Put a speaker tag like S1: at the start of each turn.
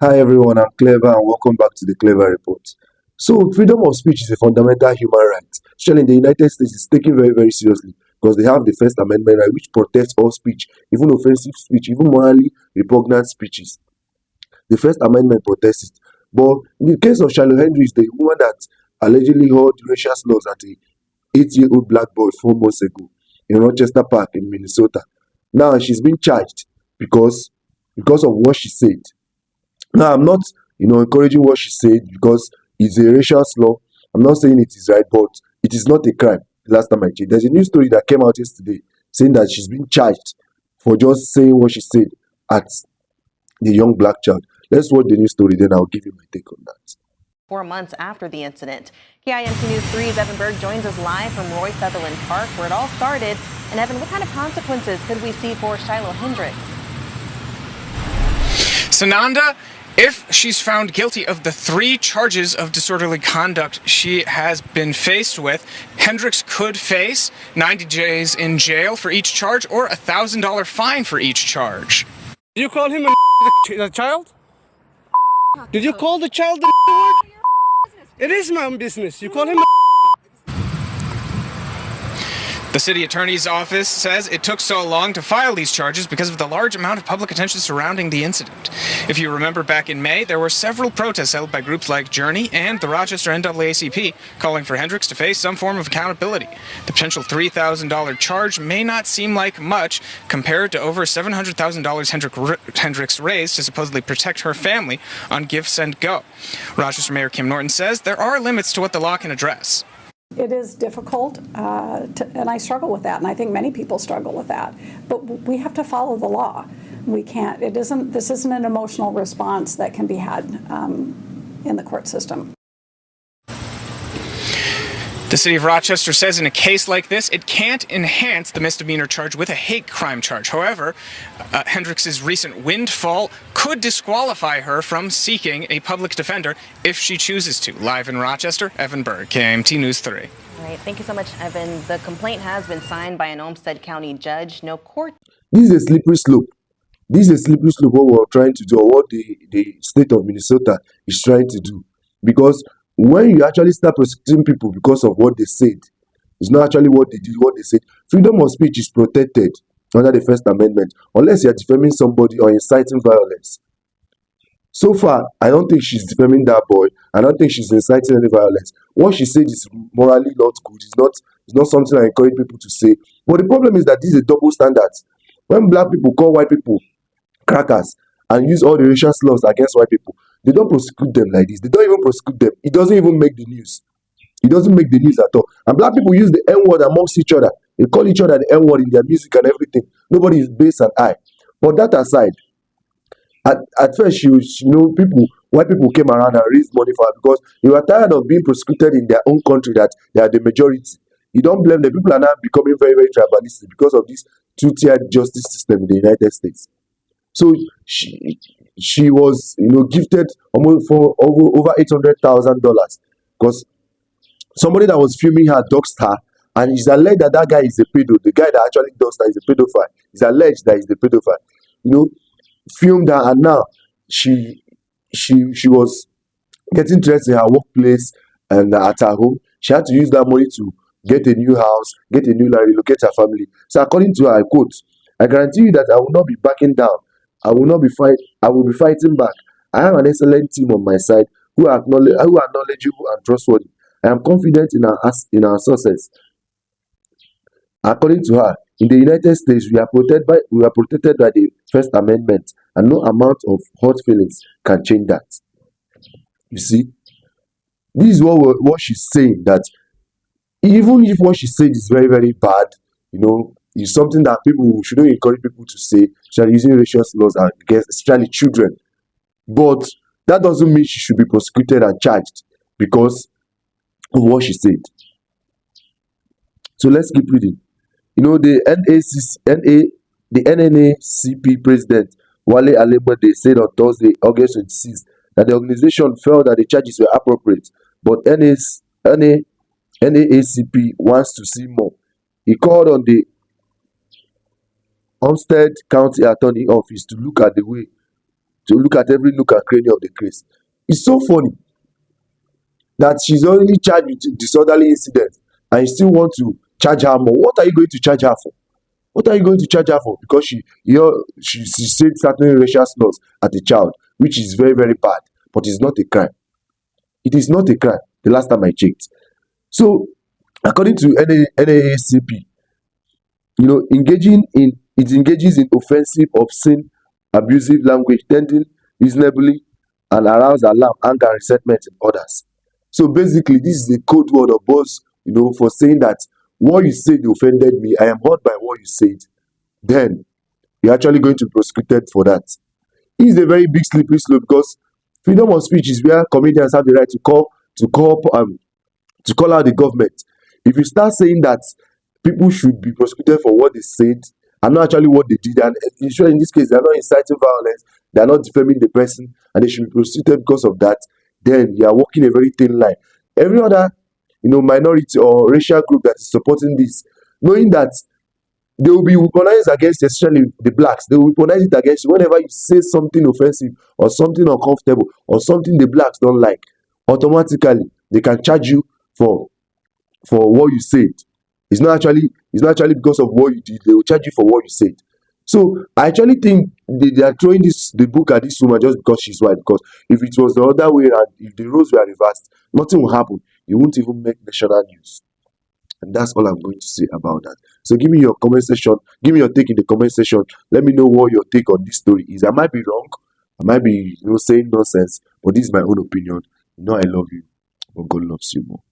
S1: Hi everyone, I'm Clever and welcome back to the Clever Report. So, freedom of speech is a fundamental human right. Especially in the United States, it's taken very, very seriously because they have the First Amendment right, which protects all speech, even offensive speech, even morally repugnant speeches. The First Amendment protects it. But in the case of Shiloh Hendrix, the woman that allegedly held racial slurs at a 8-year-old black boy 4 months ago in Rochester Park in Minnesota, now she's been charged because because of what she said. Now, I'm not, encouraging what she said because it's a racial slur. I'm not saying it is right, but it is not a crime. Last time I checked, there's a new story that came out yesterday saying that she's been charged for just saying what she said at the young black child. Let's watch the news story, then I'll give you my take on that.
S2: 4 months after the incident. KIMT News 3's Evan Berg joins us live from Roy Sutherland Park, where it all started. And Evan, what kind of consequences could we see for Shiloh Hendrix?
S3: Sananda, if she's found guilty of the 3 charges of disorderly conduct she has been faced with, Hendrix could face 90 days in jail for each charge or a $1,000 fine for each charge.
S4: Did you call him a child? Did you call the child the word? It is my own business. You call him a
S3: The city attorney's office says it took so long to file these charges because of the large amount of public attention surrounding the incident. If you remember back in May, there were several protests held by groups like Journey and the Rochester NAACP calling for Hendrix to face some form of accountability. The potential $3,000 charge may not seem like much compared to over $700,000 Hendrix raised to supposedly protect her family on Give, Send, Go. Rochester Mayor Kim Norton says there are limits to what the law can address.
S5: It is difficult, and I struggle with that, and I think many people struggle with that. But we have to follow the law. We can't. This isn't an emotional response that can be had in the court system.
S3: The city of Rochester says in a case like this, it can't enhance the misdemeanor charge with a hate crime charge. However, Hendrix's recent windfall could disqualify her from seeking a public defender if she chooses to. Live in Rochester, Evan Berg, KIMT News 3.
S2: All right, thank you so much, Evan. The complaint has been signed by an Olmsted County judge. No court.
S1: This is a slippery slope. This is a slippery slope what we're trying to do, or what the state of Minnesota is trying to do. Because when you actually start prosecuting people because of what they said, it's not actually what they did, what they said. Freedom of speech is protected under the First Amendment, unless you're defaming somebody or inciting violence. So far, I don't think she's defaming that boy. I don't think she's inciting any violence. What she said is morally not good. It's not something I encourage people to say. But the problem is that this is a double standard. When black people call white people crackers and use all the racial slurs against white people, they don't prosecute them like this. They don't even prosecute them. It doesn't even make the news. It doesn't make the news at all. And black people use the N-word amongst each other. They call each other the N-word in their music and everything. Nobody is based an eye. But that aside, at first, white people came around and raised money for her because they were tired of being prosecuted in their own country that they are the majority. You don't blame them. People are now becoming very, very tribalistic because of this two-tiered justice system in the United States. So she was, gifted almost for over $800,000 because somebody that was filming her doxed her, and it's alleged that that guy is a pedo. The guy that actually doxed her is a pedophile. It's alleged that he's the pedophile. Filmed her, and now she was getting dressed in her workplace and at her home. She had to use that money to get a new house, get a new land, relocate her family. So according to her, I quote, "I guarantee you that I will not be backing down. I will be fighting back. I have an excellent team on my side who are knowledgeable and trustworthy. I am confident in our success." According to her, in the United States, we are protected by the First Amendment, and no amount of hurt feelings can change that. You see, this is what she's saying, that even if what she said is very, very bad, it's something that people shouldn't encourage people to say, especially using racial slurs against especially children. But that doesn't mean she should be prosecuted and charged because of what she said. So let's keep reading. The NNACP president Wale Alemode said on Thursday, August 26, that the organization felt that the charges were appropriate, but NAACP wants to see more. He called on the Olmsted County Attorney Office to look at the way to look at every nook and cranny of the case. It's so funny that she's only charged with disorderly incident and you still want to charge her more. What are you going to charge her for? What are you going to charge her for? Because she said certain racial slurs at a child, which is very, very bad, but it's not a crime. It is not a crime, the last time I checked. So, according to NAACP, it engages in offensive, obscene, abusive language, tending reasonably and arouse alarm, anger, and resentment in others. So basically, this is a code word of boss, for saying that what you said offended me. I am hurt by what you said. Then you're actually going to be prosecuted for that. It's a very big slippery slope because freedom of speech is where comedians have the right to call out the government. If you start saying that people should be prosecuted for what they said and not actually what they did, and in this case, they are not inciting violence, they are not defaming the person, and they should be prosecuted because of that, then you are walking a very thin line. Every other, minority or racial group that is supporting this, knowing that they will be weaponized against, especially the blacks, they will weaponize it against you whenever you say something offensive or something uncomfortable or something the blacks don't like. Automatically, they can charge you for what you said. It's not actually because of what you did. They will charge you for what you said. So I actually think they are throwing the book at this woman just because she's white. Because if it was the other way around, if the roles were reversed, nothing will happen. You won't even make national news. And that's all I'm going to say about that. So give me your comment section. Give me your take in the comment section. Let me know what your take on this story is. I might be wrong. I might be saying nonsense. But this is my own opinion. I love you. But God loves you more.